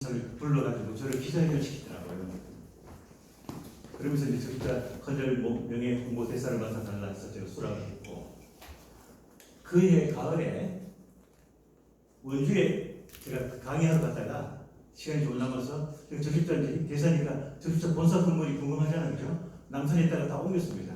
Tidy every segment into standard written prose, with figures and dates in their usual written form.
저를 불러가지고 저를 기자회견 시키더라고요. 그러면서 이제 저기다 헌혈 명예 홍보 대사를 맡아달라 해서 제가 수락을 했고, 그해 가을에 원주에 제가 강의하러 갔다가 시간이 좀 남아서 저기다 이제 대사니까 저기다 본사 건물이 궁금하잖아요, 그죠? 남산에다가 다 옮겼습니다.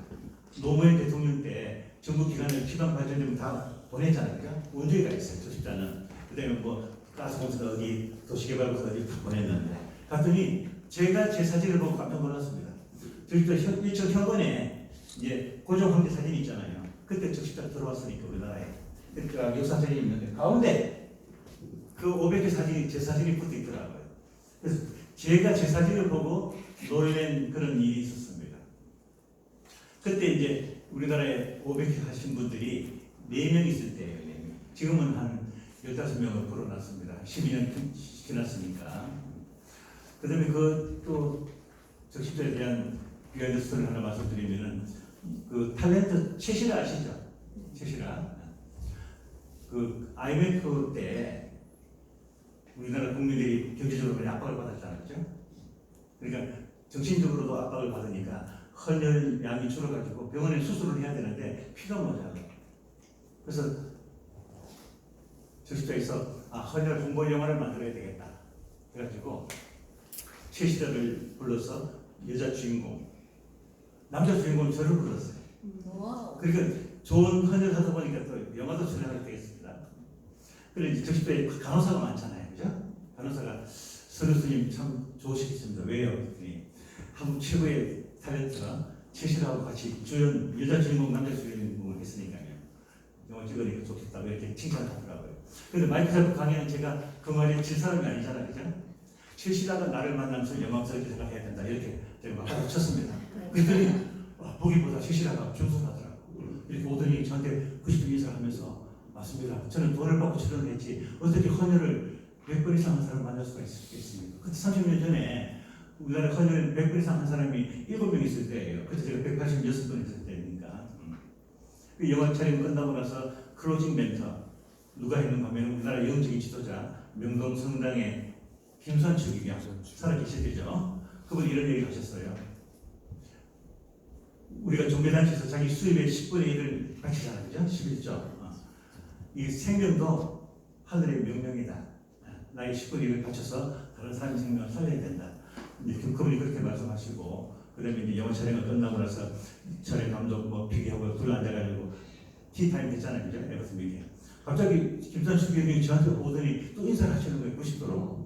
노무현 대통령 때 정부 기관을 기반 발전되면 다 보냈잖아요, 그죠? 원주에 가 있어요, 저기다는. 그다음에 뭐 가스공사 어디, 도시개발공사 어디 다 보냈는데, 갔더니 제가 제 사진을 보고 깜짝 놀랐습니다. 저기도 일천 현건에 이제 고종 황제 사진이 있잖아요. 그때 적시딱 들어왔으니까 우리나라에. 그러니까 요 사진이 있는데 가운데 그 500개 사진이 제 사진이 붙어 있더라고요. 그래서 제가 제 사진을 보고 놀란 그런 일이 있었습니다. 그때 이제 우리나라에 500개 하신 분들이 4명 있을 때예요. 4명. 지금은 한 15명을 불어놨습니다. 12년 지났으니까. 그 다음에 그 적십자에 대한 비하인드 스토리를 하나 말씀드리면은, 그 탤런트 최시라 아시죠? 최시라. 그 IMF 때 우리나라 국민들이 경제적으로 많이 압박을 받았잖아요. 그죠? 그러니까 정신적으로도 압박을 받으니까 헌혈 양이 줄어가지고 병원에 수술을 해야 되는데 피가 모자라요. 그래서 적십자에서 헌혈 홍보 영화를 만들어야 되겠다. 그래가지고 최시라를 불러서 여자 주인공, 남자 주인공은 저를 불렀어요. 그러니까 좋은 헌혈을 하다 보니까 또 영화도 출연하게 되겠습니다. 그리고 이제 적십자에 간호사가 많잖아요, 그죠? 간호사가 서류 스님 참 좋으시겠습니다. 왜요? 그랬더니 한국 최고의 탤런트가 최시라하고 같이 주연, 여자 주인공, 남자 주인공을 했으니까요. 영화 찍으니까 좋겠다고 이렇게 칭찬하더라고요. 근데 마이크 잡고 강의는 제가 그 말에 질 사람이 아니잖아요, 그죠? 최시라가 나를 만나면서 영광스럽게 생각해야 된다, 이렇게 제가 막 쳤습니다. 그랬더니 보기보다 최시라가 겸손하더라고요. 이렇게 오더니 저한테 90도 인사를 하면서, 맞습니다. 저는 돈을 받고 출연을 했지 어떻게 헌혈을 100번 이상 한 사람을 만날 수가 있겠습니까? 그때 30년 전에 우리나라 헌혈 100번 이상 한 사람이 7명 있을 때예요. 그때 제가 186번 있을 때니까. 그 영화 촬영 끝나고 나서 클로징 멘터 누가 했는가 하면 우리나라 영적인 지도자 명동 성당의 김선축 이야 살아계실 때죠. 그분이 이런 얘기를 하셨어요. 우리가 종교단체에서 자기 수입의 10분의 1을 바치잖아요, 그죠? 11조. 이 생명도 하늘의 명령이다. 나의 10분의 1을 바쳐서 다른 사람의 생명을 살려야 된다. 그분이 그렇게 말씀하시고, 그 다음에 이제 영화 촬영을 끝나고 나서 촬영 감독 뭐 피기하고 둘러앉아가지고 티타임 했잖아요, 그죠? 에버슨 미디어. 갑자기 김선축 교수님이 저한테 오더니 또 인사를 하시는 거예요, 90도로.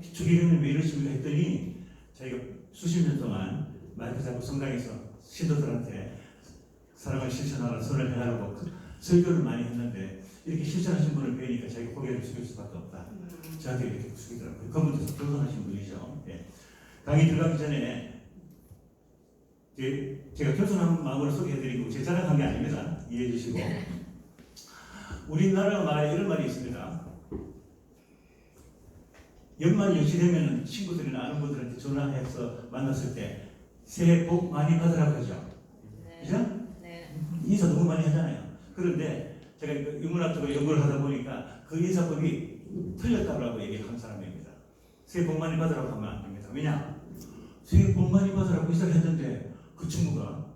주기경님 왜 이러십니까 했더니, 자기가 수십 년 동안 마이크 잡고 성당에서 신도들한테 사랑을 실천하라, 선을 행하라고 설교를 많이 했는데, 이렇게 실천하신 분을 뵈니까 자기가 고개를 숙일 수밖에 없다. 저한테 이렇게 숙이더라고요. 그분도 겸손하신 분이죠. 예. 강의 들어가기 전에 제가 겸손한 마음으로 소개해드리고 제 자랑한 게 아닙니다. 이해해 주시고. 우리나라 말에 이런 말이 있습니다. 연말 연시 되면 친구들이나 아는 분들한테 전화해서 만났을 때 새해 복 많이 받으라고 하죠. 네. 그죠? 네. 인사 너무 많이 하잖아요. 그런데 제가 인문학적으로 연구를 하다 보니까 그 인사법이 틀렸다고 얘기한 사람입니다. 새해 복 많이 받으라고 하면 안 됩니다. 왜냐? 새해 복 많이 받으라고 인사를 했는데 그 친구가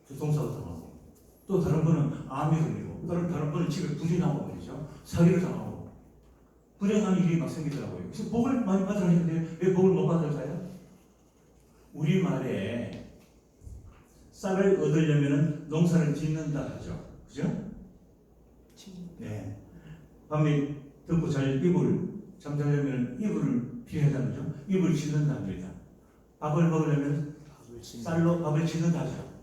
교통사고 당하고, 또 다른 분은 암이 걸리고, 다른 분은 집에 불이 나고 그러죠. 사기를 당하고 불행한 일이 막 생기더라고요. 그래서 복을 많이 받으라 했는데 왜 복을 못 받을까요? 우리말에 쌀을 얻으려면 농사를 짓는다 하죠. 그죠? 네. 밤에 덮고 잘 잠자려면 이불을 피해야 하죠. 이불을 짓는다 합니다. 밥을 먹으려면 쌀로 밥을 짓는다 하죠.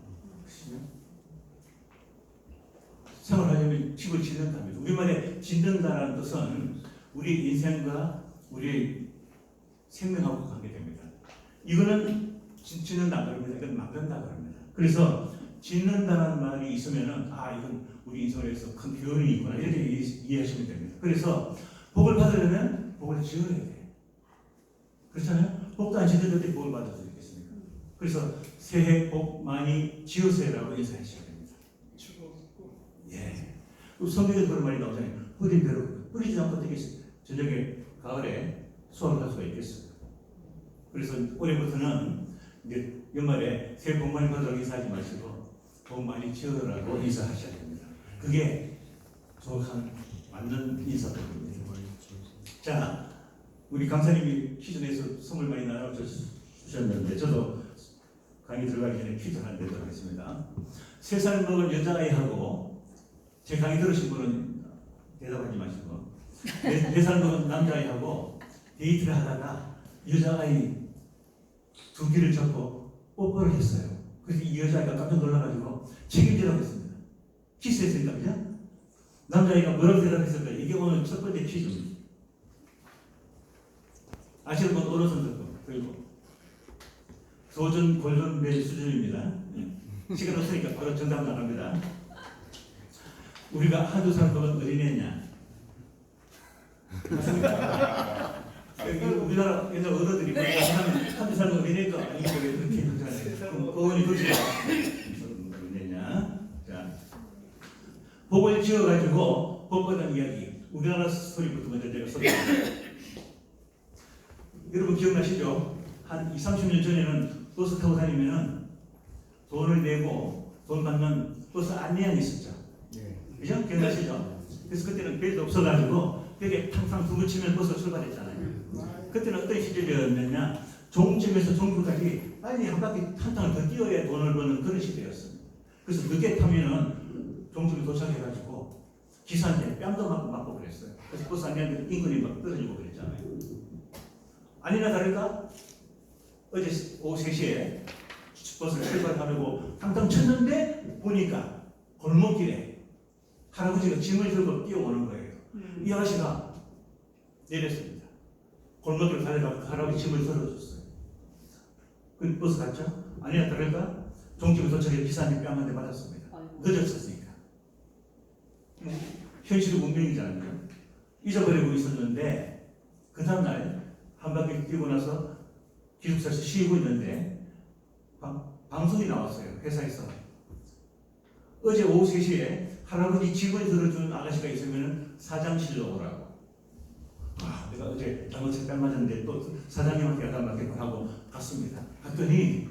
생활하려면 집을 짓는다 합니다. 우리말에 짓는다라는 뜻은 우리 인생과 우리 생명하고 관계됩니다. 이거는 짓는다 그럽니다. 이건 만든다 그럽니다. 그래서 짓는다는 말이 있으면은 이건 우리 인생에서 큰 교훈이 있구나, 이렇게 이해하시면 됩니다. 그래서 복을 받으려면 복을 지어야 돼. 그렇잖아요? 복도 안 지어도 복을 받을 수 있겠습니까? 그래서 새해 복 많이 지으세요라고 인사하셔야 됩니다. 예. 성경에 그런 말이 나오잖아요. 뿌린 대로 뿌리지 않고 되게 저녁에 가을에 수확을 할 수가 있겠어요. 그래서 올해부터는 이제 연말에 새해 복 많이 받으라고 인사하지 마시고 복 많이 지으라고 인사하셔야 됩니다. 그게 정확한 맞는 인사법입니다. 자, 우리 강사님이 퀴즈 내서 선물 많이 나눠주셨는데 저도 강의 들어가기 전에 퀴즈 하나 내도록 하겠습니다. 3살 먹은 여자아이하고 제 강의 들으신 분은 대답하지 마시고 4살 먹은 남자아이하고 데이트를 하다가 여자아이 두 귀를 잡고 뽀뽀를 했어요. 그래서 이 여자아이가 깜짝 놀라가지고 책임지라고 했습니다. 키스했으니까, 그죠? 남자아이가 뭐라고 대답했을까요? 이게 오늘 첫 번째 퀴즈입니다. 아시는 분 어르신 듣고 그리고 소전 골전배 수준입니다. 시간 없으니까 바로 정답 나갑니다. 우리가 한두 살 먹은 어린애냐? 우리나라 옛날 어른들이 한두 살 먹은 어린애가 아니고 이렇게 하잖아요. 어머니 그렇지 어린애냐? 자, 복을 지어가지고 복받은 이야기. 우리나라 스토리부터 먼저 제가 소개합니다. 여러분 기억나시죠? 한 20, 30년 전에는 버스 타고 다니면은 돈을 내고 돈 받는 버스 안내양이 있었죠. 그죠? 기억나시죠? 그래서 그때는 벨도 없어가지고 벽에 탕탕 두부 치면 버스가 출발했잖아요. 그때는 어떤 시절이었느냐? 종점에서 종점까지 빨리 한 바퀴 탕탕을 더 뛰어야 돈을 버는 그런 시대였습니다. 그래서 늦게 타면은 종점에 도착해가지고 기사한테 뺨도 맞고 그랬어요. 그래서 버스 안내양들 인근이 막 떨어지고 그랬잖아요. 아니나 다를까? 어제 오후 3시에 버스를 출발하려고 당당 쳤는데 보니까 골목길에 할아버지가 짐을 들고 뛰어오는 거예요. 이 아저씨가 내렸습니다. 골목길을 달려가고 그 할아버지 짐을 들어줬어요. 그 버스 갔죠? 아니나 다를까? 종점에 도착해 기사님 뺨 한 대 맞았습니다. 늦었었으니까. 현실은 운명이잖아요. 잊어버리고 있었는데 그 다음날 한 바퀴 뛰고 나서 기숙사에서 쉬고 있는데 방송이 나왔어요. 회사에서. 어제 오후 3시에 할아버지 집을 들어준 아가씨가 있으면 사장실로 오라고. 아, 내가 어제 잘못해서 뺨 맞았는데 또 사장님한테 야단 맞겠고 하고 갔습니다. 갔더니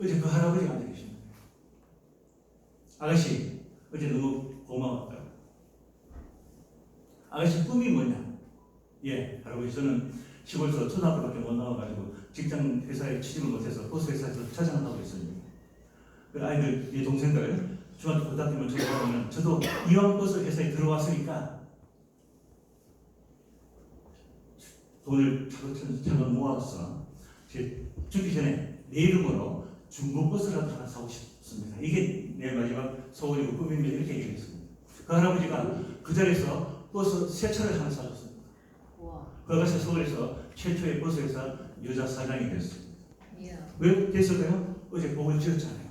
어제 그 할아버지가 앉아 계신 거예요. 아가씨, 어제 너무 고마웠다고. 아가씨 꿈이 뭐냐? 예, 할아버지 저는 시골에서 초등학교밖에 못 나와가지고 직장 회사에 취직을 못해서 버스 회사에서 차장을 하고 있습니다. 그 아이들, 내 동생들 중학교 고등학교만 졸업하면 저도 이왕 버스 회사에 들어왔으니까 돈을 차근 모아서 제 죽기 전에 내 이름으로 중고버스라도 하나 사고 싶습니다. 이게 내 마지막 소원이고 꿈입니다. 이렇게 얘기했습니다. 그 할아버지가 그 자리에서 버스 새 차를 하나 사줬습니다. 그 아가씨 서울에서 최초의 버스회사 여자 사장이 됐습니다. 왜 됐을까요? 어제 복을 지었잖아요.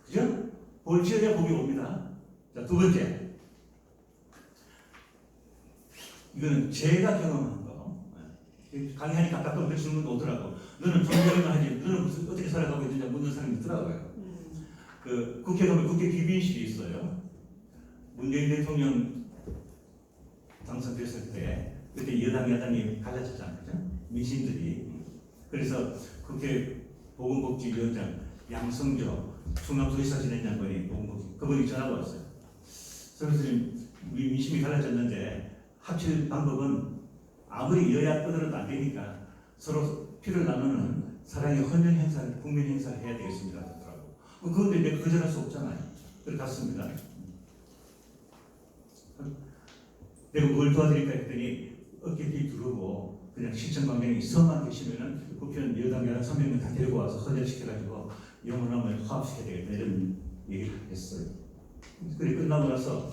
그죠? 복을 지어야 복이 옵니다. 자, 두 번째. 이거는 제가 경험한 거. 강의하니까 가끔 그 질문도 오더라고. 너는 종교를 하지, 너는 무슨 어떻게 살아가고 있느냐 묻는 사람이 있더라고요. 그 국회 가면 국회 귀빈실이 있어요. 문재인 대통령 당선됐을 때 그때 야당이 갈라졌잖아요. 그죠? 민심들이. 그래서 국회 보건복지위원장 양성조 충남도지사진행 장관이 보건복지 그분이 전화가 왔어요. 선생님, 우리 민심이 갈라졌는데 합칠 방법은 아무리 여야 떠들어도 안 되니까 서로 피를 나누는 사랑의 헌혈 행사를 국민 행사를 해야 되겠습니다. 하더라고. 그런데 내가 거절할 수 없잖아요. 그래서 갔습니다. 내가 뭘 도와드릴까 했더니 어깨 뒤 두르고 그냥 시청관객이 서만 계시면은 국회의원 여당 300명 다 데리고 와서 헌혈시켜가지고 영원함을 화합시켜야 되겠다 이런 얘기를 했어요. 그래 끝나고 나서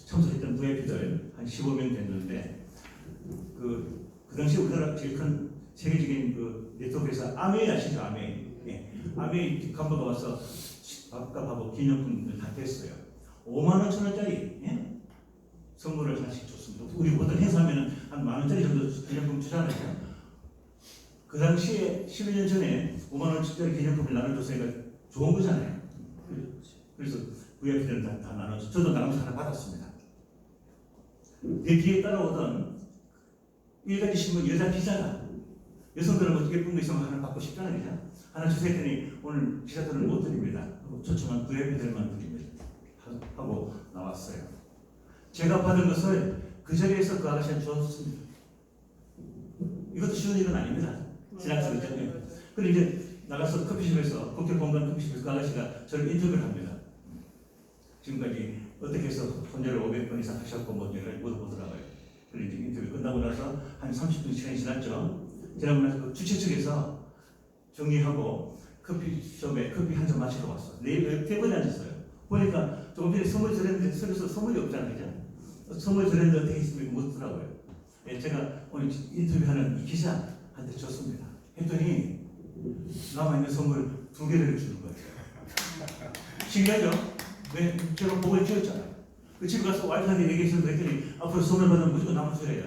참석했던 VIP들 한 15명 됐는데 그 당시 우리나라 제일 큰 세계적인 그 네트워크 회사 아메이 아시죠? 아메이. 예. 아메이 간부가 와서 밥값하고 기념품을 다 뺐어요. 5만 5천 원짜리. 예? 선물을 하나씩 줬습니다. 우리 보통 행사하면 한 10,000원짜리 정도 기념품 주잖아요. 그 당시에 12년 전에 5만 원짜리 기념품을 나눠줬으니까 좋은 거잖아요. 그래서 VIP들은 다 나눠줬어요. 저도 나눠서 하나 받았습니다. 내 뒤에 따라오던 일가지 신문 여자 기자가 여성들은 뭐 예쁜 거 있으면 하나 받고 싶잖아요. 그죠? 하나 주세요 했더니 오늘 기자들은 못 드립니다. 초청한 구애비들만 드립니다. 하고 나왔어요. 제가 받은 것을 그 자리에서 그 아가씨한테 주었습니다. 이것도 쉬운 일은 아닙니다. 지나치겠죠. 그리고 이제 나가서 커피숍에서 국회 본관 커피숍에서 그 아가씨가 저를 인터뷰를 합니다. 지금까지 어떻게 해서 혼자를 500번 이상 하셨고 뭐 내가 물어보더라고요. 그리고 이제 인터뷰 끝나고 나서 한 30분 시간이 지났죠. 지나고 나서 그 주최 측에서 정리하고 커피숍에 커피 한 잔 마시러 왔어. 내일 테이블에 앉았어요. 보니까 조금 전에 선물 드렸는데 속에서 선물이 없잖아요. 그죠? 선물 드렸는데 어떻게 있습니까? 묻더라고요. 예, 제가 오늘 인터뷰하는 이 기자한테 줬습니다. 했더니 남아있는 선물 2개를 주는 거예요. 신기하죠? 왜? 제가 복을 지었잖아요. 그 집에 가서 와이프한테 얘기했는데 했더니 앞으로 선물 받으면 무조건 남을 줘야 돼요.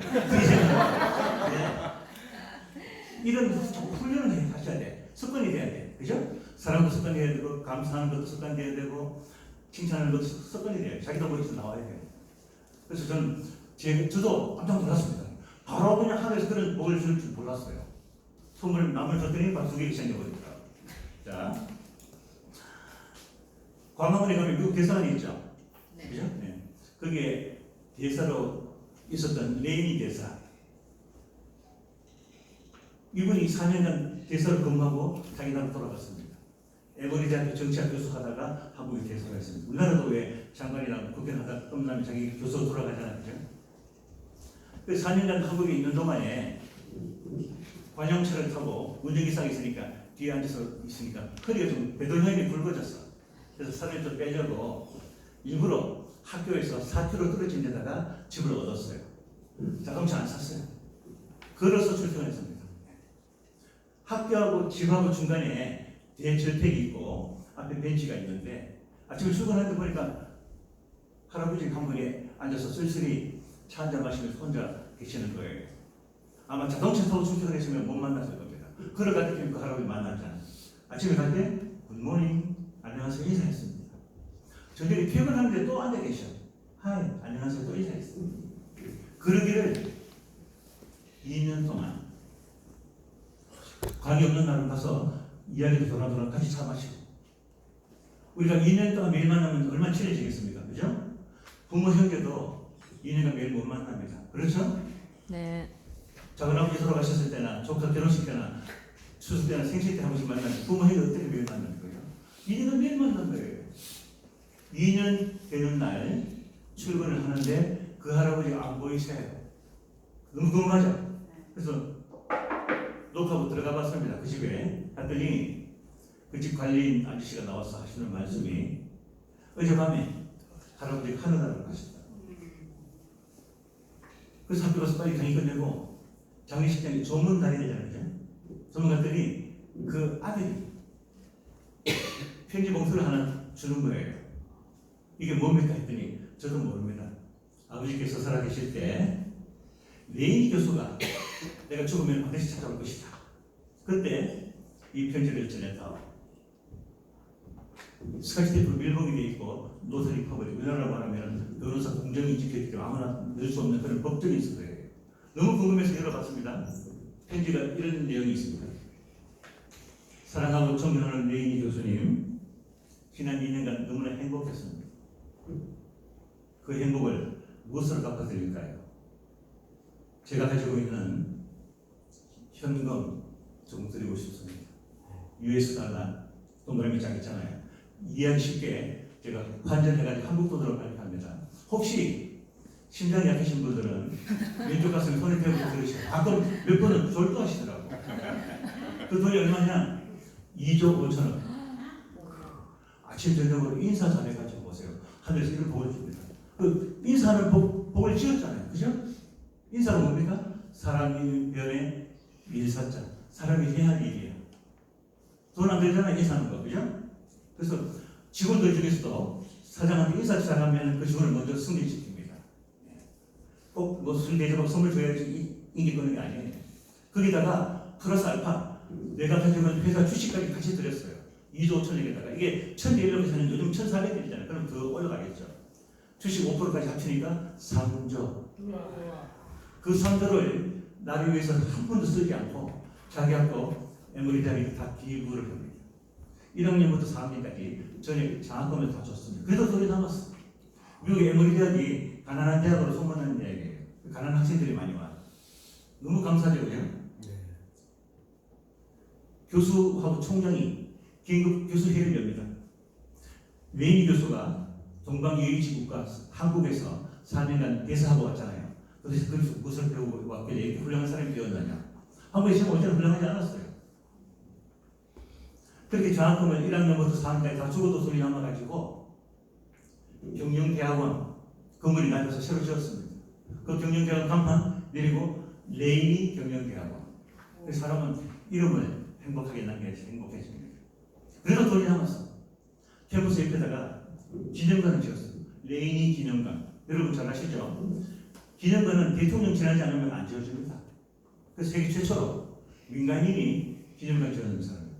이런 훈련을 하셔야 돼. 습관이 돼야 돼. 그죠? 사랑도 습관이 돼야 되고, 감사하는 것도 습관이 돼야 되고, 칭찬하는 것도 습관이 돼요. 자기도 머리에서 나와야 돼요. 그래서 저도 깜짝 놀랐습니다. 바로 그냥 하늘에서 그런 복을 줄 줄 몰랐어요. 선물 남을 줬더니 막 2개 생겨버리더라고요. 자, 광화문에 가면 미국 대사관이 있죠. 네. 그죠? 네. 거기에 대사로 있었던 레이니 대사. 이분이 4년간 대사로 근무하고 자기 나라로 돌아갔습니다. 에버리 대학교 정치학 교수 하다가 한국에 대사가 있습니다. 우리나라도 왜 장관이나 국회의원 하다가 끝나면 자기 교수로 돌아가잖아요. 그죠? 그 4년간 한국에 있는 동안에 관용차를 타고 운전기사가 있으니까 뒤에 앉아서 있으니까 허리가 좀 배돌형이 굵어졌어. 그래서 살을 좀 빼려고 일부러 학교에서 4km 떨어진 데다가 집을 얻었어요. 자동차 안 샀어요. 걸어서 출퇴근했습니다. 학교하고 집하고 중간에 대저택이 있고 앞에 벤치가 있는데 아침에 출근할 때 보니까 할아버지 한 분이 앉아서 쓸쓸히 차 한잔 마시면서 혼자 계시는 거예요. 아마 자동차 타고 출퇴근했으면 못 만났을 겁니다. 걸어갈 때 그 할아버지 만났잖아요. 아침에 갈 때 굿모닝 안녕하세요 인사했습니다. 저녁에 퇴근하는데 또 앉아 계셔. 하이 안녕하세요 또 인사했습니다. 그러기를 2년 동안 관계 없는 날을 가서 이야기도 도나도나 같이 차 마시고 우리가 2년 동안 매일 만나면 얼마나 친해지겠습니까? 그죠? 부모 형제도 2년간 매일 못 만납니다. 그렇죠? 네. 작은아버지 돌아가셨을 때나 조카 결혼식 때나 추석 때나 생신 때 한 번씩 만나면 부모 형제 어떻게 매일 만나는 거예요? 2년은 매일 만난 거예요. 2년 되는 날 출근을 하는데 그 할아버지가 안 보이세요. 너무 궁금하죠? 그래서 녹화부 들어가 봤습니다. 그 집에 갔더니 그 집 관리인 아저씨가 나와서 하시는 말씀이 어젯밤에 할아버지가 하늘나라로 가셨다. 그래서 학교 가서 빨리 강의 끝내고 장례식장에 조문 날이 되잖아요. 조문 갔더니 그 아들이 편지 봉투를 하나 주는 거예요. 이게 뭡니까 했더니 저도 모릅니다. 아버지께서 살아계실 때 레이니 교수가 내가 죽으면 반드시 찾아올 것이다. 그때 이 편지를 전했다. 스카치 테이프로 밀봉이 되어 있고 노선이 퍼버리고 우리나라로 말하면 변호사 공정이 지켜있기 때문에 아무나 넣을 수 없는 그런 법정이 있을 거예요. 너무 궁금해서 열어봤습니다. 편지가 이런 내용이 있습니다. 사랑하고 존경하는 레이니 교수님, 지난 2년간 너무나 행복했습니다. 그 행복을 무엇으로 갚아드릴까요? 제가 가지고 있는 현금 좀 드리고 싶습니다. US 달러 동그라미 짝 있잖아요. 이해하기 쉽게 제가 환전해가지고 한국 돈으로 발표합니다. 혹시 심장이 약하신 분들은 왼쪽 가슴에 손에 대고 들으시고 가끔 몇 번은 졸도하시더라고. 그 돈이 얼마냐? 2조 5천원. 아침 저녁으로 인사 잘해가지고 보세요. 하늘에서 이런 복을 줍니다. 그 인사는 복을 지었잖아요. 그죠? 인사는 뭡니까? 사람이 변에 일사자. 사람이 해야 할 일이에요. 돈 안 들잖아요. 인사하는 거. 그죠? 그래서 직원들 중에서도 사장한테 인사 잘하면 그 직원을 먼저 승진시킵니다. 꼭 뭐 술 대접하고 선물 줘야지 인기 끄는 게 아니에요. 거기다가 플러스 알파 내가 가지고 있는 회사 주식까지 같이 드렸어요. 2조 5천억에다가 이게 1,100억 사는 요즘 1,400억이잖아요. 그럼 더 올라가겠죠. 주식 5%까지 합치니까 3조. 그 3조를 나를 위해서 한 푼도 쓰지 않고 자기 학교 에머리 대학에 다 기부를 합니다. 1학년부터 4학년까지 전에 장학금을 다 줬습니다. 그래도 돈이 남았어. 미국 에머리 대학이 가난한 대학으로 소문난 이야기예요. 가난한 학생들이 많이 와. 너무 감사하죠, 그죠? 교수하고 총장이 긴급 교수회의를 엽니다. 레이니 교수가 동방예의지국가 한국에서 4년간 대사하고 왔잖아요. 그래서 거기서 무엇을 배우고 왔길래 이렇게 훌륭한 사람이 되었느냐. 한국에 시험 올 때는 훌륭하지 않았어요. 그렇게 장학금을 1학년부터 4학년까지 다 죽어도 돈이 남아가지고 경영대학원 건물이 낮아서 새로 지었습니다. 그 경영대학원 간판 내리고 레이니 경영대학원. 그 사람은 이름을 행복하게 남겨야지 행복해집니다. 그래도 돈이 남았어. 캠퍼스 옆에다가 기념관을 지었어요. 레이니 기념관. 여러분 잘 아시죠? 기념관은 대통령 지나지 않으면 안 지어집니다. 그래서 세계 최초로 민간인이 기념관 지어준 사람입니다.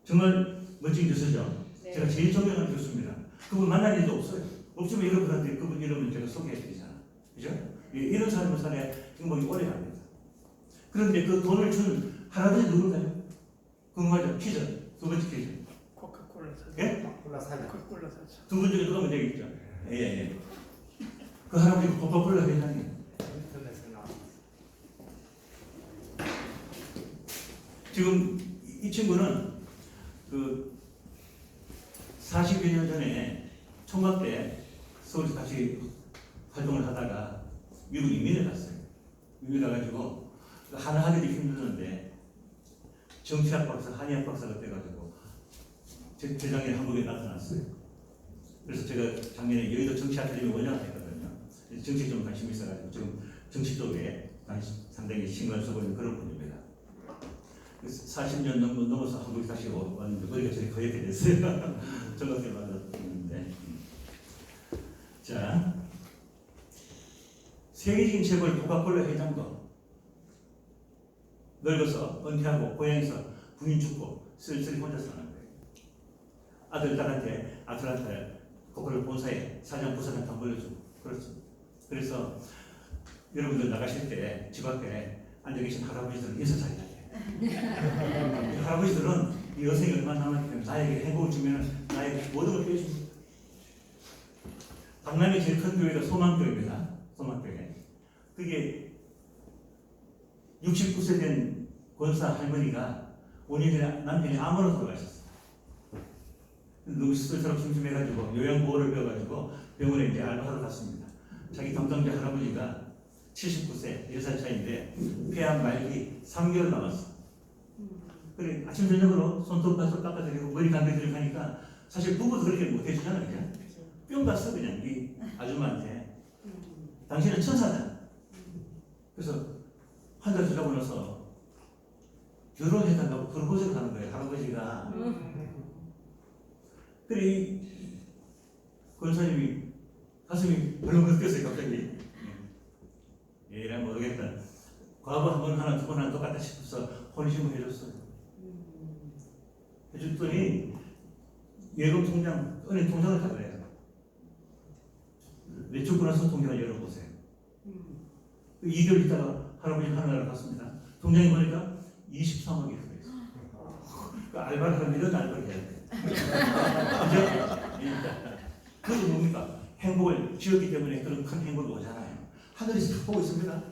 정말 멋진 교수죠. 네. 제가 제일 존경하는 교수입니다. 그분 만날 일도 없어요. 없지만 여러분한테 그분 이름을 제가 소개해드리잖아요. 그죠? 이런 사람을 살아야 행복이 오래 갑니다. 그런데 그 돈을 준 할아버지 누굴까요? 궁금하죠? 퀴즈. 두 번째 퀴즈. 코카콜라 사죠. 예? 코카콜라 사죠. 두 분 중에 누가 먼저 있죠? 예. 그 할아버지가 코카콜라 회장이에요. 인터넷에 나왔어. 지금 이 친구는 그 40여 년 전에 총각 때 서울에서 같이 활동을 하다가 미국 이민을 갔어요. 이민 가가지고 하나 하기도 힘들었는데 정치학 박사, 한의학 박사가 돼가지고 재작년에 한국에 나타났어요. 그래서 제가 작년에 여의도 정치아카데미 원장을 했거든요. 정치에 좀 관심이 있어가지고 지금 정치 쪽에 상당히 신경을 쓰고 있는 그런 분입니다. 40년 넘어서 한국에 다시 왔는데 머리가 저리 거역게 됐어요. 정확히 만났는데. 자, 세계적인 재벌 코카콜라 회장도 늙어서 은퇴하고 고향에서 부인 죽고 쓸쓸히 혼자 사는 거예요. 아들 딸한테 아틀란타 코카콜라 본사에 사장 부사장 다 물려주고 그렇습니다. 그래서 여러분들 나가실 때 집 앞에 앉아 계신 할아버지들은 인사 잘해야 돼요. 할아버지들은 이 여생이 얼마나 남았기 때문에 나에게 행복을 주면 나에게 모든 걸 빼줍니다. 강남의 제일 큰 교회가 소망교회입니다. 소망교회. 그게 69세 된 권사 할머니가 5년 전에 남편이 암으로 돌아가셨어요. 너무 스스로 심심해가지고 요양보호를 배워가지고 병원에 이제 알바하러 갔습니다. 자기 담당자 할아버지가 79세, 10살 차이인데 폐암 말기 3개월 남았어. 그래 아침 저녁으로 손톱 가서 깎아드리고 머리 감겨드리고 하니까 사실 부부도 그렇게 못해주잖아요. 그냥 뿅 갔어 그냥 이 아줌마한테. 당신은 천사다. 그래서 한 달 지나고 나서 결혼해달라고 프로포즈를 하는 거예요. 할아버지가. 그래 이 권사님이 가슴이 벌렁 뛰었어요. 갑자기. 난 모르겠다. 과거 한 번 하나 두 번 하나 똑같다 싶어서 혼인신고 해줬어요. 해줬더니 예금 통장, 은행 통장을 달래요. 내주고 나서 통장을 열어보세요. 2개월 있다가 할아버지 하늘나라 갔습니다. 통장에 보니까 23억이 들어있어요. 그 알바를 하면 이런 알바를 해야 돼. 그죠? 그것도 뭡니까? 행복을 지었기 때문에 그런 큰 행복이 오잖아요. 하늘에서 다 보고 있습니다.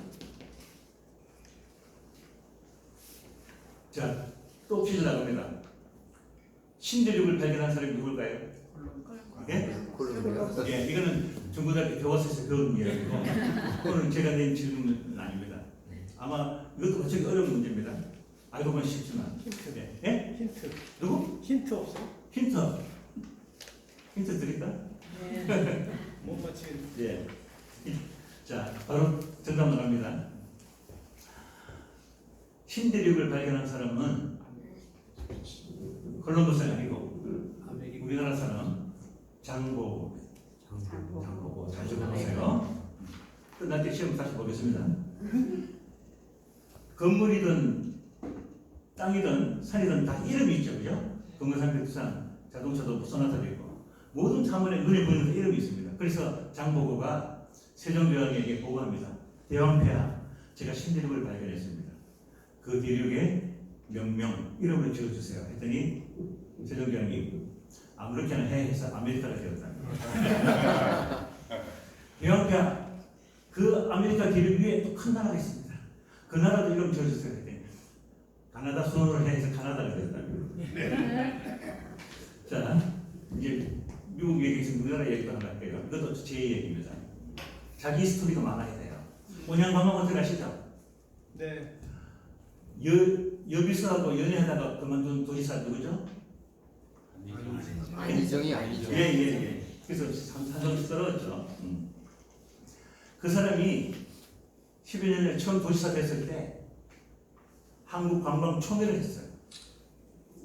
자, 또 퀴즈 나갑니다. 신대륙을 발견한 사람이 누굴까요? 예? 예, 이거는 중고등학교 교과서에서 배운 이야기고, 그거는 제가 낸 질문은 아닙니다. 아마 이것도 굉장히 어려운 문제입니다. 알고 보면 쉽지만. 네. 예? 힌트. 누구? 힌트 없어? 힌트. 힌트 드릴까? 네. 못 맞히겠네. 예. 자, 바로 정답 나갑니다. 신대륙을 발견한 사람은 콜럼버스가 아니고 우리나라 사람 장보고 잘 적어보세요. 끝날 때 시험 다시 보겠습니다. 건물이든 땅이든 산이든 다 이름이 있죠, 그죠? 금강산, 백두산, 자동차도 소나타도 있고 모든 사물에 눈에 보이는 이름이 있습니다. 그래서 장보고가 세종대왕에게 보고합니다. 대왕폐하, 제가 신대륙을 발견했습니다. 그 대륙에 명명 이름을 지어주세요. 했더니 세종대왕이 아무렇게나 해 해서 아메리카가 되었다. 대왕가 그 아메리카 대륙 위에 또 큰 나라가 있습니다. 그 나라도 이름 지어주세요. 했더니 가나다 순으로 해서 가나다가 되었다. 자, 이제 미국 얘기에서 우리나라 얘기도 하나 할게요. 이것도 제 얘기입니다. 자기 스토리가 많아야 돼요. 온양관광 어떻게 아시죠? 네. 여비스하고 연애하다가 그만둔 도지사 누구죠? 안희정이 아니죠. 예. 그래서 산정이 떨어졌죠. 그 사람이 10여 년 전에 처음 도지사 됐을 때 한국관광총회를 했어요.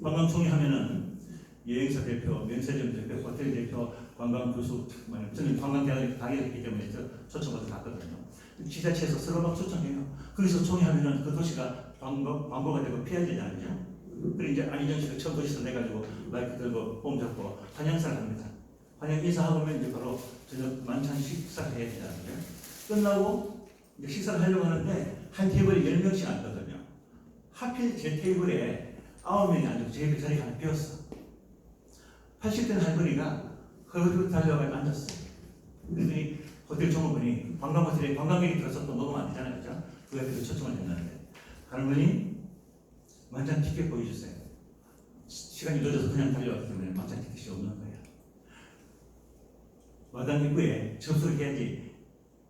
관광총회 하면은 여행사 대표, 면세점 대표, 호텔 대표, 관광교수, 저는 관광대학을 다녔기 때문에 초청받아서 갔거든요. 지자체에서 서로 막 초청해요. 거기서 총회하면은 그 도시가 광고가 되고 피해되잖아요. 그죠? 그리고 이제 안희정 씨가 처음 도시사 내가지고 마이크 들고 폼 잡고 환영사를 합니다. 환영 인사하고 면 이제 바로 저녁 만찬 식사를 해야 되잖아요. 끝나고 이제 식사를 하려고 하는데 한 테이블에 10명씩 앉거든요. 하필 제 테이블에 9명이 앉고 제 옆에 자리가 하나 비었어. 80대 할머니가 허리를 달려가지고 앉았어요. 그랬더니 호텔 종업원이 관광호텔에 관광객이 들어서 또 먹으면 안 되잖아요. 그죠? 그 옆에서 초청을 했는데 할머니 만찬 티켓 보여주세요. 시간이 늦어서 그냥 달려왔기 때문에 만찬 티켓이 없는 거예요. 마당 입구에 접수를 해야지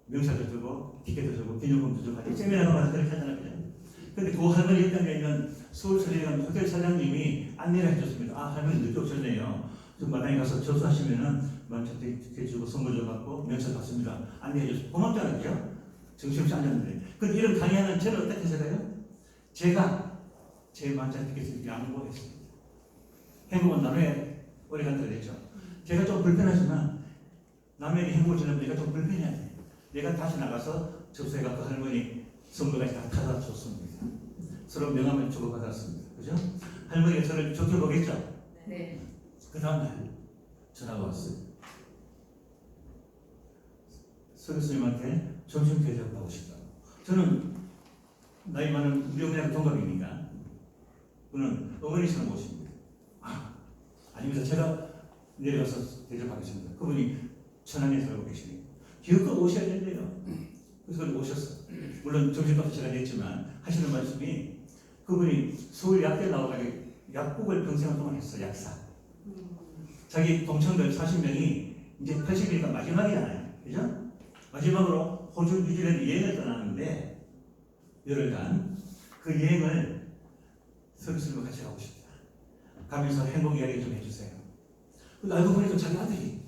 명사도 주고 티켓도 주고 기념품도 주고 하지 세미나가 가서 그렇게 하잖아요. 그죠? 근데 그 할머니 입장에 있는 서울서리간 호텔 사장님이 안내를 해줬습니다. 아, 할머니 늦게 오셨네요. 좀 마당에 가서 접수하시면은 만찬 티켓 주고 선물 좀 받고 명찰 받습니다. 안내해줘서 고맙잖아요. 그죠? 정신없이 앉았는데. 근데 이런 강의하는 저는 어떻게 생각해요? 제가 제 만찬 티켓을 양보했습니다. 행복은 남의 오래 간다고 그랬죠. 제가 좀 불편하지만 남에게 행복을 주는 내가 좀 불편해야 돼. 내가 다시 나가서 접수해가 그 할머니 선물까지 다 타다 줬습니다. 서로 명함을 주고받았습니다. 그죠? 할머니가 저를 좋게 보겠죠? 네. 그 다음날 전화가 왔어요. 서 교수님한테 점심 대접하고 싶다고. 저는 나이 많은 우리 어머니하고 동갑이니까 그는 어머니처럼 모십니다. 아니면서 제가 내려가서 대접하겠습니다. 그분이 천안에 살고 계시니 기어껏 오셔야 된대요. 그래서 오셨어. 물론 점심값도 제가 냈지만 하시는 말씀이 그분이 서울 약대 나와가지고 약국을 평생 동안 했어. 약사. 자기 동창들 40명이 이제 80이니까 마지막이잖아요. 그죠? 마지막으로 호주, 뉴질랜드 여행을 떠나는데 열흘간 그 여행을 서비스로 같이 가고 싶다. 가면서 행복 이야기 좀 해주세요. 알고 보니까 자기 아들이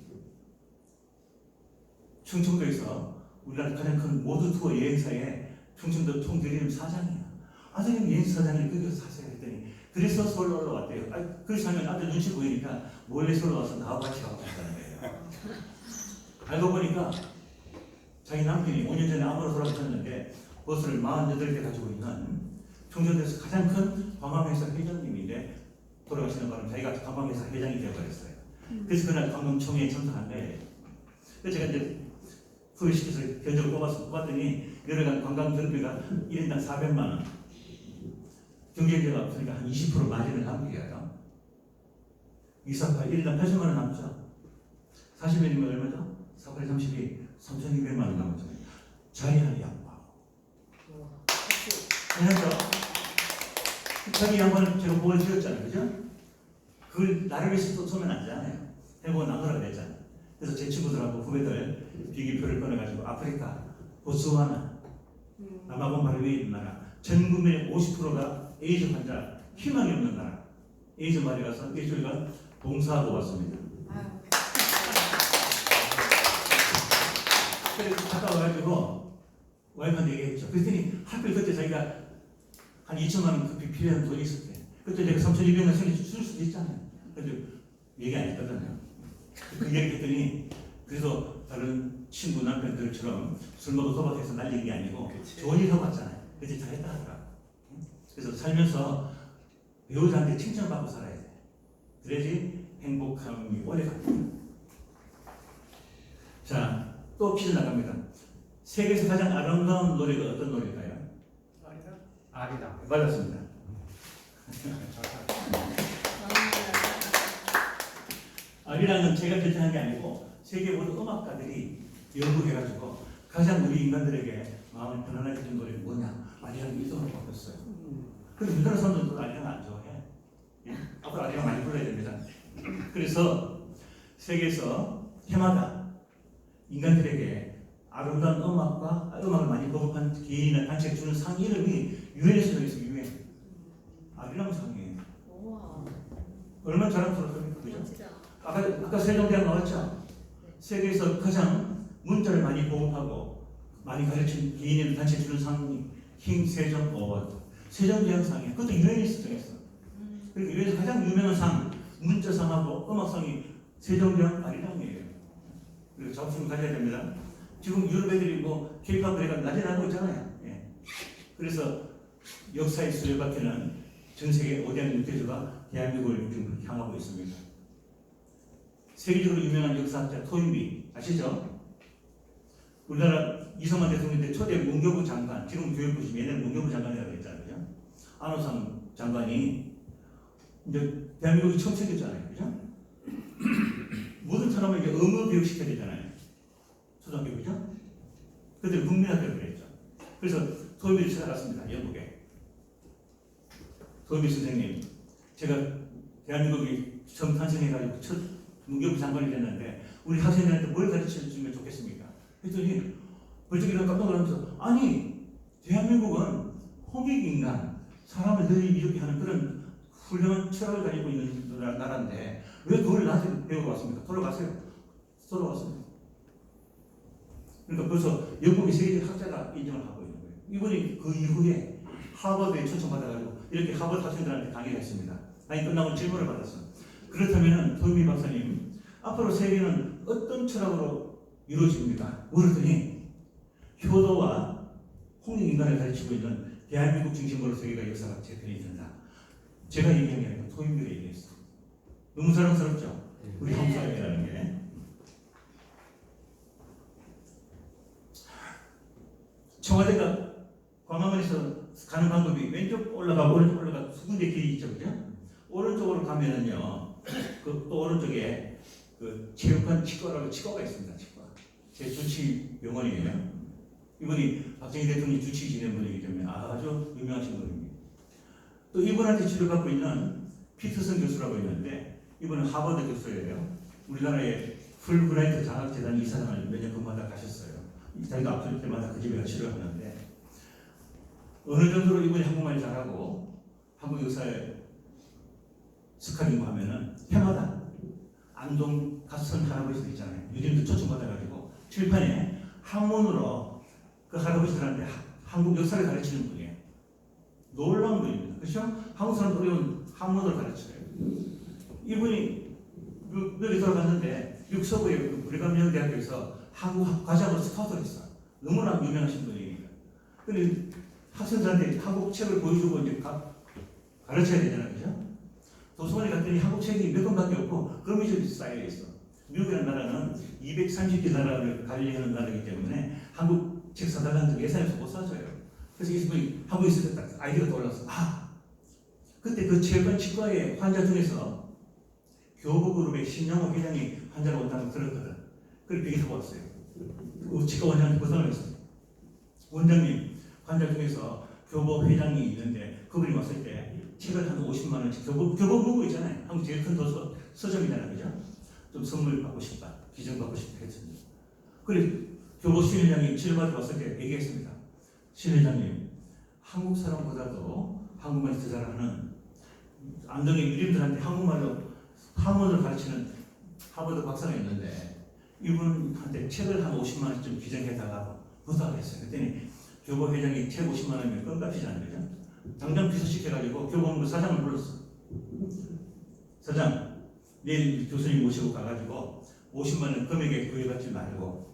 충청도에서 우리나라 가장 큰 모두 투어 여행사의 충청도 통대리점 사장이에요. 아들이 여행사장이 거기서 사세요 했더니 그래서 서울로 올라왔대요. 그래서 하면 아들 눈치 보이니까 몰래 서울로 와서 나하고 같이 가고 싶다는 거예요. 알고 보니까 자기 남편이 5년 전에 암으로 돌아가셨는데 버스를 48대 가지고 있는 충청도에서 가장 큰 관광회사 회장님인데 돌아가시는 바람에 자기가 관광회사 회장이 되어버렸어요. 그래서 그날 관광총회에 참석한 거예요. 그래서 제가 이제 후배시켜서 견적을 뽑았더니 여러간 관광 경비가 1인당 400만 원. 경쟁자가 없으니까 한 20% 마진을 남겨요. 248, 1인당 80만 원 남죠. 40명이면 얼마죠? 4분의 32, 3,200만 원 남았죠. 자리하는 양보하고. 그래서 자기 양반은 제가 복을 지었잖아요. 그죠? 그걸 나를 위해서 또 쏘면 안 되잖아요. 행복은 남으라고 됐잖아요. 그래서 제 친구들하고 후배들 비기표를 꺼내가지고 아프리카, 보츠와나, 남아공 바로 위에 있는 나라, 전 국민의 50%가 에이즈 환자, 희망이 없는 나라, 에이즈 마을에 가서 일주일간 봉사하고 왔습니다. 그래서 갔다 와가지고 와이프한테 얘기했죠. 그랬더니 하필 그때 자기가 한 2천만 원 급히 필요한 돈이 있었대. 그때 내가 3,200만 원 쓸 수도 있잖아요. 그래서 얘기 안 했거든요. 그 얘기 했더니 그래서 다른 친구 남편들처럼 술 먹고 도박해서 날린 게 아니고 좋은 일 하고 왔잖아요. 그래서 잘했다 하더라고. 그래서 살면서 배우자한테 칭찬받고 살아야 돼. 그래야지 행복함이 오래 갑니다. 자, 또 퀴즈 나갑니다. 세계에서 가장 아름다운 노래가 어떤 노래일까요? 아리랑. 맞았습니다. 아리랑은 제가 결정한 게 아니고 세계 모든 음악가들이 연구해가지고 가장 우리 인간들에게 마음을 편안하게 해준 노래가 뭐냐? 아리랑 1등으로 뽑혔어요. 근데 우리나라 사람들도 아리랑 안 좋아해. 예? 앞으로 아리랑 많이 불러야 됩니다. 그래서 세계에서 해마다 인간들에게 아름다운 음악을 많이 보급한 개인이나 단체에 주는 상 이름이 유엔에서 정했어요. 유엔. 아리랑 상이에요. 우와. 얼마나 자랑스럽습니까? 그죠? 멋지다. 아까 세종대왕 나왔죠? 세계에서 가장 문자를 많이 보급하고 많이 가르친 개인이나 단체에 주는 상이 킹 세종 어워드. 세종대왕상이에요. 그것도 유엔에서 정했어. 그리고 유엔에서 가장 유명한 상, 문자상하고 음악상이 세종대왕 아리랑이에요. 그리고 자부심 가져야 됩니다. 지금 유럽 애들이 뭐 K-pop 노래가 낮에 나고 있잖아요. 예. 그래서 역사의 수레바퀴는 전 세계 5대한 육대주가 대한민국을 지금 향하고 있습니다. 세계적으로 유명한 역사학자 토인비 아시죠? 우리나라 이승만 대통령 때 초대 문교부 장관, 지금 교육부시면 옛날에 문교부 장관이라고 했잖아요. 안호상 장관이 이제 대한민국이 처음 생겼잖아요. 그죠? 모든 사람을 이제 의무 교육시켜야 되잖아요. 초등학교, 그죠? 그때 국민학교를 그랬죠. 그래서 토인비를 찾아갔습니다. 영국에. 토인비 선생님, 제가 대한민국이 처음 탄생해가지고 첫 문교부 장관이 됐는데 우리 학생들한테 뭘 가르쳐주면 좋겠습니까? 했더니 벌써 이런 깜짝 놀라면서 아니 대한민국은 호객인간, 사람을 늘 이렇게 하는 그런 훌륭한 철학을 가지고 있는 나라인데 왜 그걸 나한테 배워왔습니까? 돌아가세요. 돌아왔습니다. 그러니까 벌써 영국의 세계적 학자가 인정을 하고 있는 거예요. 이분이 그 이후에 하버드에 초청받아가지고 이렇게 하버드 학생들한테 강의를 했습니다. 강의 끝나고 질문을 받았어요. 그렇다면 토인비 박사님, 앞으로 세계는 어떤 철학으로 이루어집니까? 그러더니 효도와 홍익인간을 가르치고 있는 대한민국 중심으로 세계가 역사가 재편이 된다. 제가 얘기한 게 아니고 토인비가 얘기했어. 너무 자랑스럽죠? 우리 한국 사람이라는 게. 청와대가 광화문에서 가는 방법이 왼쪽 올라가고 오른쪽 올라가 두 군데 길이 있죠, 그죠? 오른쪽으로 가면은요, 또 오른쪽에 그 체육관 치과라고 치과가 있습니다. 치과. 제 주치 병원이에요. 이분이 박정희 대통령이 주치 지낸 분이기 때문에 아주 유명하신 분입니다. 또 이분한테 치료받고 있는 피터슨 교수라고 있는데 이분은 하버드 교수예요. 우리나라의 풀브라이트 장학재단 이사장을 몇 년 근무하다 가셨어요. 자기도 아플 때마다 그 집에 치료를 하는데 어느 정도로 이분이 한국말 잘하고 한국 역사에 스카링고 하면은 해마다 안동 가수선 할아버지들 있잖아요. 요즘도 초청받아가지고 칠판에 한문으로 그 할아버지들한테 한국 역사를 가르치는 분이에요. 놀라운 분입니다. 그렇죠? 한국 사람들 어려운 한문을 가르쳐요. 이분이 여기 돌아갔는데 육서부의 불감명대학교에서 한국 과장으로 스카우트를 했어. 너무나 유명하신 분이니까. 근데 학생들한테 한국 책을 보여주고 이제 가르쳐야 되잖아요. 그죠? 도서관에 갔더니 한국 책이 몇 권밖에 없고 거미줄이 쌓여 있어. 미국이라는 나라는 230개 나라를 관리하는 나라이기 때문에 한국 책 사달라는 예산에서 못 사줘요. 그래서 이분이 한국에 있을 때 딱 아이디어가 떠올랐어. 그때 그 체육관 치과의 환자 중에서 교보그룹의 신영호 회장이 환자가 온다는 걸 들었거든. 그래서 비행기 타고 왔어요. 그 치과 원장한테 부탁을 했어요. 원장님, 환자 중에서 교보 회장이 있는데 그분이 왔을 때 책을 한 50만 원씩 교보문고 있잖아요. 한국 제일 큰 도서 서점이잖아요, 그죠? 좀 선물 받고 싶다, 기증 받고 싶다 했습니다. 그래 교보 신회장이 치료받으러 왔을 때 얘기했습니다. 신회장님, 한국 사람보다도 한국말 더 잘하는 안동의 유림들한테 한국말로 한문을 가르치는 하버드 박사가 있는데 이분한테 책을 한 50만 원쯤 기증해달라고 부탁을 했어요. 그랬더니 교보 회장이 책 50만 원이면 껌값이잖아요, 그죠? 당장 비서시켜가지고 교보문고 사장을 불렀어. 사장, 내일 교수님 모시고 가가지고 50만 원 금액에 구애받지 말고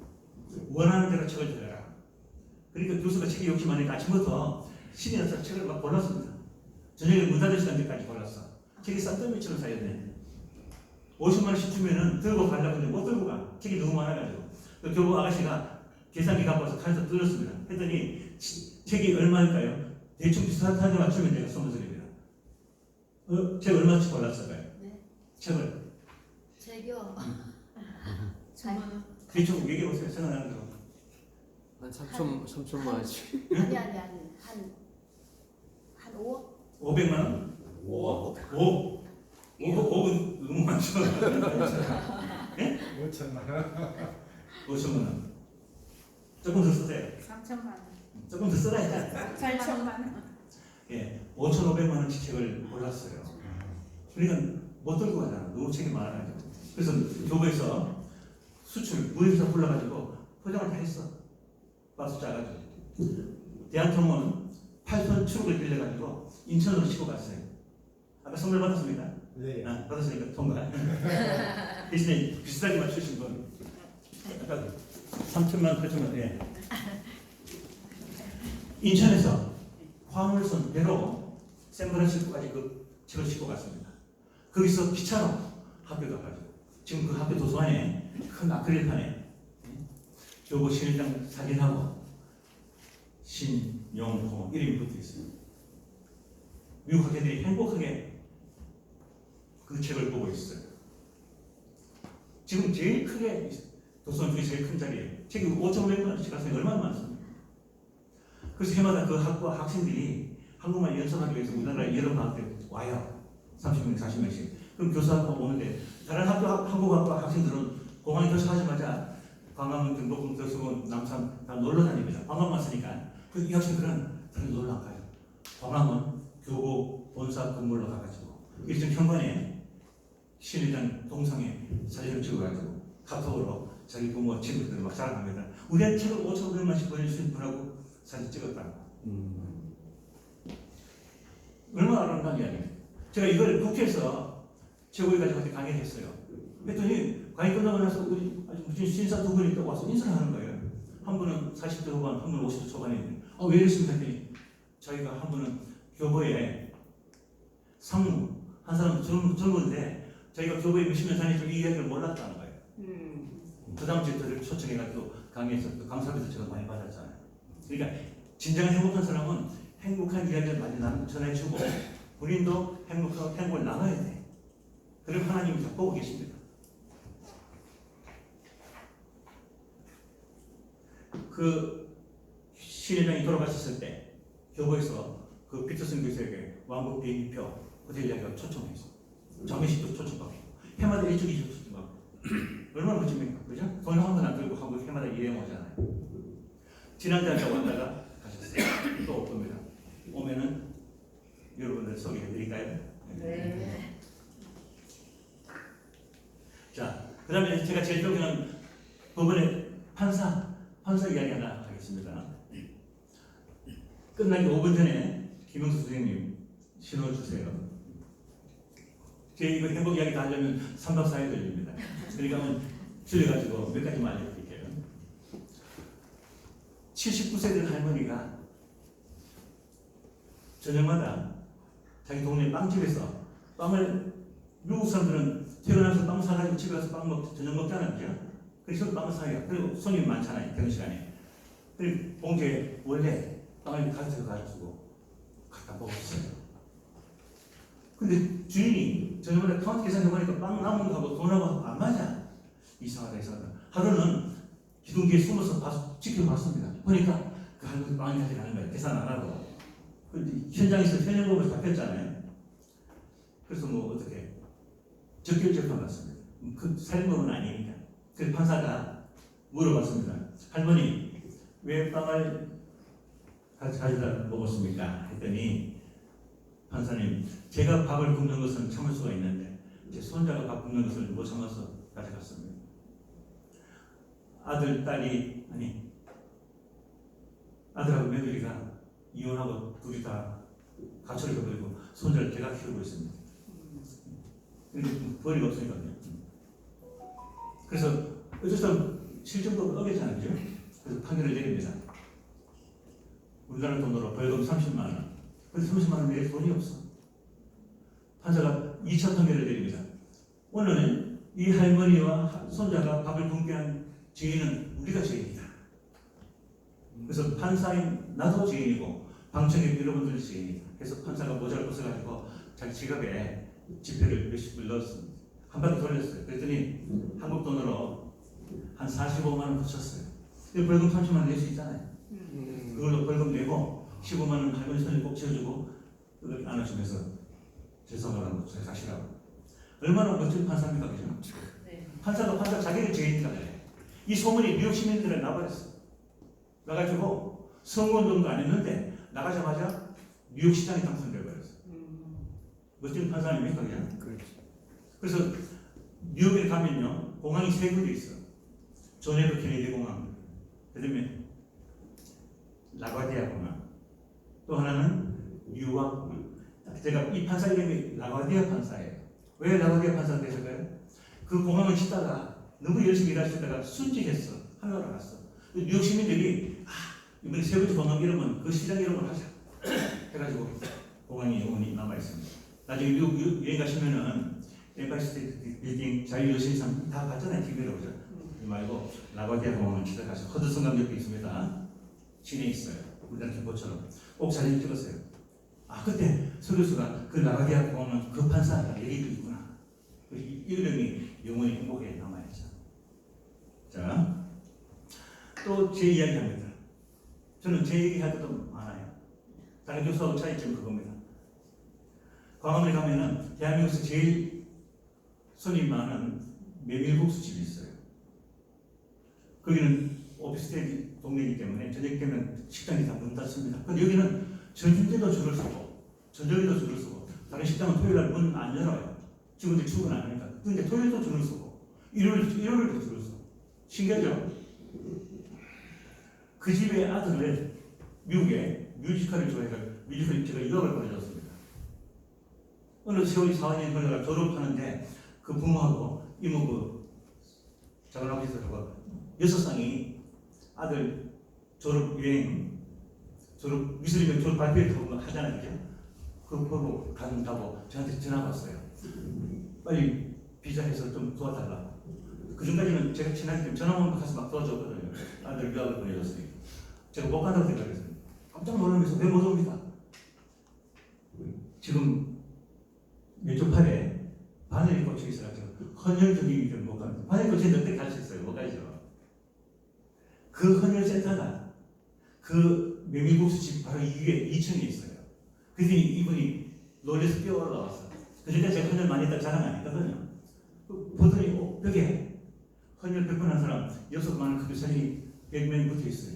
원하는 대로 책을 드려라. 그러니까 교수가 책이 욕심 많으니까 아침부터 신이 나서 책을 막 골랐습니다. 저녁에 문 닫을 시간 때까지 골랐어. 책이 싼더미처럼 쌓였네. 50만 원씩 주면은 들고 가려고 했는데 못 들고 가. 책이 너무 많아가지고. 그 교보 아가씨가 계산기 갖고 와서 칸에서 뜯었습니다. 했더니 책이 얼마일까요? 대충 비슷한 데 맞추면 내가 선물 드립니다. 책 얼마치 골랐을까요? 네. 책을 제교. 3만 대충 얘기해보세요. 생각나는 거. 한 3천만 원씩. 아니 한 5억? 500만 원? 5억? 5억은 너무 많죠. 5천만 원. 5천만 원. 조금 더 쓰세요. 3천만 원. 조금 더 써야지. 8천만 원. 예, 5,500만 원치 책을 골랐어요. 그러니까 못 들고 가잖아. 너무 책이 많아가지고. 그래서 교보에서 수출, 무역에서 불러가지고 포장을 다 했어. 박스 짜가지고. 대한통운 8톤 트럭을 빌려가지고 인천으로 싣고 갔어요. 아까 선물 받았습니다. 네. 아, 받았으니까 통과. 대신에 비슷하게 맞추신 분. 아까 3천만, 8천만, 예. 인천에서 화물선 배로 샌프란시스코까지 그 책을 싣고 갔습니다. 거기서 기차로 학교 가가지고 지금 그 학교 도서관에 큰 아크릴판에 교보 신일장 사진하고 신용호 이름이 붙어 있어요. 미국 학생들이 행복하게 그 책을 보고 있어요. 지금 제일 크게 도서관 중에 제일 큰 자리예요. 책이 5,500만 원씩 가서 얼마나 많습니까? 그래서 해마다 그 학과 학생들이 한국말 연습하기 위해서 우리나라 여름 방학 때 와요. 30명, 40명씩. 그럼 교수하고 오는데 다른 학교 한국학과 학생들은 공항에 도착하자마자 광화문, 경복궁, 도서관, 남산 다 놀러 다닙니다. 관광 왔으니까. 그래서 이 학생들은 다른 놀러 안 가요. 광화문, 교보, 본사 건물로 가가지고 일정 현관에 신의장 동상에 사진을 찍어가지고 카톡으로 자기 부모 친구들 막 자랑합니다. 우리한테 책을 5,500만씩 보내주신 분하고 사진 찍었다고. 얼마나 아름다운 이야기입니까? 제가 이걸 국회에서 최고위 가지고 강의를 했어요. 그랬더니 강의 끝나고 나서 우리 무슨 신사 두 분이 또 와서 인사를 하는 거예요. 한 분은 40대 후반, 한 분은 50대 초반에 있는데 왜 이랬습니까? 했더니 자기가 한 분은 교보에 상무, 한 사람은 젊은데 자기가 교보에 몇십 년 다니면서 이 이야기를 몰랐다는 거예요. 그 다음 주에 저를 초청해가지고 강의에서 또 강사비도 제가 많이 받았잖아요. 그러니까 진정한 행복한 사람은 행복한 이야기를 많이 전해주고 본인도 행복하고 행복을 나눠야 돼. 그럼 하나님이 다 보고 계십니다. 그 신의장이 돌아가셨을 때 교보에서 그 피터슨 교수에게 왕복 비행기표 호텔 이야기가 초청했어. 장례식도 초청받고 해마다 일주일씩 초청받고 얼마나 멋집니까? 그죠? 돈을 한 번 안 들고 한국 해마다 여행 오잖아요. 지난달에 왔다가 가셨어요. 또 올 겁니다. 오면은 여러분들 소개해 드릴까요? 네. 자, 그 다음에 제가 제일 좋아하는 법원의 판사 이야기 하나 하겠습니다. 끝나기 5분 전에 김영수 선생님 신호 주세요. 제 이거 행복 이야기 다 하려면 3박 4일 걸립니다. 그러니까 줄여가지고 몇 가지만 알려드릴게요. 79세 된 할머니가 저녁마다 자기 동네 빵집에서 빵을 미국 사람들은 퇴근하면서 빵 사가지고 집에 가서 저녁 먹잖아요. 그죠? 그래서 빵을 사요. 그리고 손님이 많잖아요. 퇴근 시간에. 그리고 봉지에 원래 빵을 가져가지고 갖다 먹었어요. 근데 주인이 저녁마다 카운트 계산해보니까 빵 남은 거하고 돈하고 안 맞아. 이상하다. 하루는 기둥 뒤에 숨어서 지켜봤습니다. 보니까 그 할머니 빵이 가져가는 거예요. 계산 안 하고. 근데 현장에서 현행범을 잡혔잖아요. 그래서 뭐 어떻게 적결재판 났습니다. 그 살인범은 아니니까. 그래서 판사가 물어봤습니다. 할머니 왜 빵을 가져다 먹었습니까? 했더니 판사님 제가 밥을 굶는 것은 참을 수가 있는데 제 손자가 밥 굶는 것을 못 참아서 가져갔습니다. 아들하고 며느리가 이혼하고 둘이 다 가출을 해버리고 손자를 제가 키우고 있습니다. 근데 벌이가 없으니까요. 그래서 어쨌든 실정법을 어겼잖아요. 그죠? 그래서 판결을 내립니다. 우리나라 돈으로 벌금 30만 원. 그래서 30만 원 낼 돈이 없어. 판사가 2차 판결을 내립니다. 오늘은 이 할머니와 손자가 밥을 굶게 한 죄인은 우리가 죄인이다. 그래서 판사인 나도 죄인이고 방청객 여러분들이 해서 판사가 모자를 벗어가지고 자기 지갑에 지폐를 몇십 불 넣었습니다. 한 바퀴 돌렸어요. 그랬더니 한국 돈으로 한 45만 원 붙였어요. 벌금 30만 원 낼 수 있잖아요. 그걸로 벌금 내고 15만 원 할머니 손에 꼭 쥐어주고 그걸 안아주면서 죄송하다고 가시라고. 얼마나 멋진 판사입니까, 그죠? 네. 판사 자기를 죄인이라고 그래. 이 소문이 뉴욕 시민들에 나버렸어. 나가지고 선거운동도 안 했는데 나가자마자 뉴욕 시장이 당선돼 버렸어. 멋진 판사 아닙니까, 그냥? 그렇지. 그래서 뉴욕에 가면요 공항이 세 군데 있어. 존 F 케네디 공항, 그다음에 라과디아 공항, 또 하나는 뉴욕 공항. 제가 이 판사 이름이 라과디아 판사예요. 왜 라과디아 판사가 되실까요? 그 공항을 짓다가 너무 열심히 일하시다가 순직했어. 하늘나라 갔어. 뉴욕 시민들이 이번에 세 번째 공항 이름은 그 시장 이름을 하자 해가지고 공항이 영원히 남아 있습니다. 나중에 뉴욕 여행 가시면은 엠파이어 스테이트 빌딩, 자유여신상 다 봤잖아요, TV로. 그죠? 말고 라과디아 공항을 찾아가서 허드슨 강역도 있습니다. 시내에 있어요. 우리나라 김포처럼. 꼭 사진 찍었어요. 그때 서 교수가 그 라과디아 공항은 그 판사가 얘기도 있구나. 이 이름이 영원히 행복에 남아야죠. 자, 또 제 이야기 합니다. 저는 제 얘기할 것도 많아요. 다른 교수하고 차이점은 그겁니다. 광화문에 가면은 대한민국에서 제일 손님 많은 메밀국수 집이 있어요. 거기는 오피스텔 동네이기 때문에 저녁 되면 식당이 다 문 닫습니다. 근데 여기는 점심 때도 줄을 서고 저녁에도 줄을 서고 다른 식당은 토요일 날 문 안 열어요. 직원들 출근 안 하니까. 근데 토요일도 줄을 서고 일요일도 줄을 서고. 신기하죠? 그 집의 아들을 미국에 뮤지컬을 좋아해서 뮤지컬 제가 유학을 보내줬습니다. 어느 세월이 4년 걸려가 졸업하는데 그 부모하고 이모부 작은아버지들하고 6쌍이 아들 졸업 여행, 졸업 미술이면 졸업 발표를 하잖아요, 그죠? 그거 보고 간다고 저한테 전화가 왔어요. 빨리 비자해서 좀 도와달라고. 그 전까지는 제가 친하기 때문에 전화만 가서 막 도와줬거든요. 아들 유학을 보내줬으니까. 제가 못 간다고 생각했어요. 깜짝 놀라면서 왜 못 옵니까? 지금 왼쪽 팔에 바늘이 꽂혀 있어가지고 헌혈증이 좀 못 갑니다. 바늘이 꽂혀 있는데 갈 수 있어요. 못 가죠. 그 헌혈센터가 그 메밀국수집 바로 이위에 2층에 있어요. 그랬더니 이분이 놀래서 뛰어 올라왔어요. 그러니까 제가 헌혈 많이 했다 자랑 아니거든요. 보더니 벽에 헌혈 100번 한 사람 6만원 크게 사진이 100명이 붙어 있어요.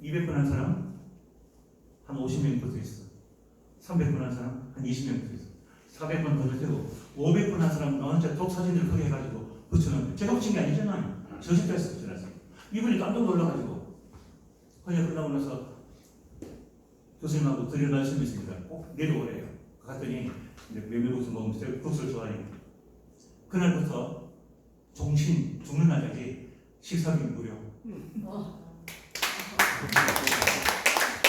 200번 한 사람 한 50명 붙어 있어. 300번 한 사람 한 20명 붙어 있어. 400번 건너뛰고 500번 한 사람 나 혼자 독 사진들 크게 해가지고 붙여놓은 제가 붙인 게 아니잖아요. 저 집에서 붙여놨어요. 이분이 깜짝 놀라가지고 헌혈 끝나고 나서 교수님하고 드릴 말씀이 있습니다. 꼭 내려오래요. 갔더니 메밀국수 먹으면 제가 국수를 좋아하니까 그날부터 종신 죽는 날까지 식사비 무료.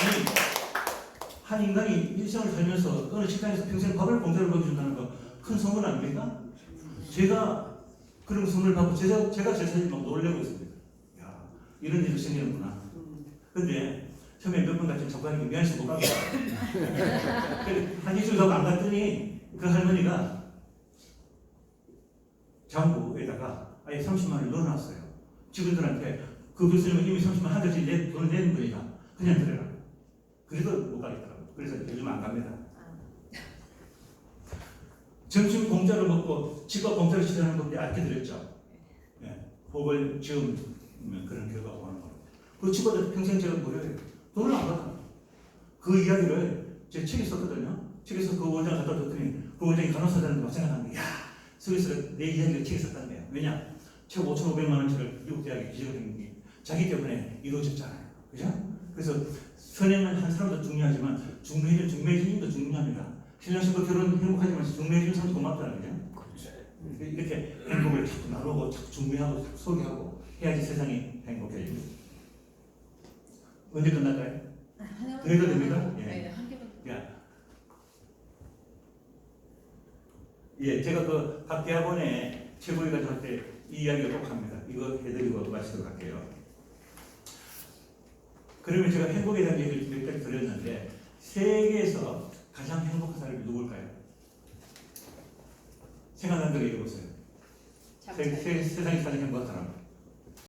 아니, 한 인간이 일생을 살면서 어느 식당에서 평생 밥을 공짜로 먹여준다는 거 큰 선물 아닙니까? 제가 그런 선물을 받고 제가 제 사진 막 놀래고 있습니다. 야, 이런 일이 생기는구나. 근데 처음에 몇 번 같이 접하니까 미안해서 못 가고 한 일주일 하고 안 갔더니 그 할머니가 장부에다가 아예 30만 원을 넣어놨어요. 직원들한테 그 교수님은 이미 30만 한 달씩 돈을 내는 거니까 그냥 들어라. 그래도 못 가겠더라고요. 그래서 요즘 안 갑니다. 점심 공짜로 먹고 집밥 공짜로 치르는 건데 아껴 드렸죠. 예, 복을 지으면 그런 결과가 오는 겁니다. 그 친구들 평생 제가 무료예요. 돈을 안 받아. 그 이야기를 제 책에 썼거든요. 책에서 그 원장 갖다 줬더니 그 원장이 간호사라는 거 생각하는 거야. 서울에서 내 이야기를 책에 썼다는 거예요. 왜냐? 최고 5,500만 원짜리를 미국 대학에 기재가 된 게 자기 때문에 이루어졌잖아요. 그죠? 그래서 선행을 한 사람도 중요하지만 중매진도 중요합니다. 신랑신부 결혼 행복하지만 중매해준 사람도 고맙다는 거죠. 이렇게 행복을 자꾸 나누고 자꾸 중매하고 자꾸 소개하고 해야지 세상이 행복해집니다. 언제 끝날까요? 더 해도 됩니까? 예. 네, 한 개만. 예, 제가 그 각 대학원에 최고위가 할 때 이 이야기를 꼭 합니다. 이거 해드리고 마치도록 할게요. 그러면 제가 행복에 대한 얘기를 몇 가지 드렸는데 세계에서 가장 행복한 사람이 누굴까요? 생각난 대로 얘기해보세요. 세상에서 가장 행복한 사람.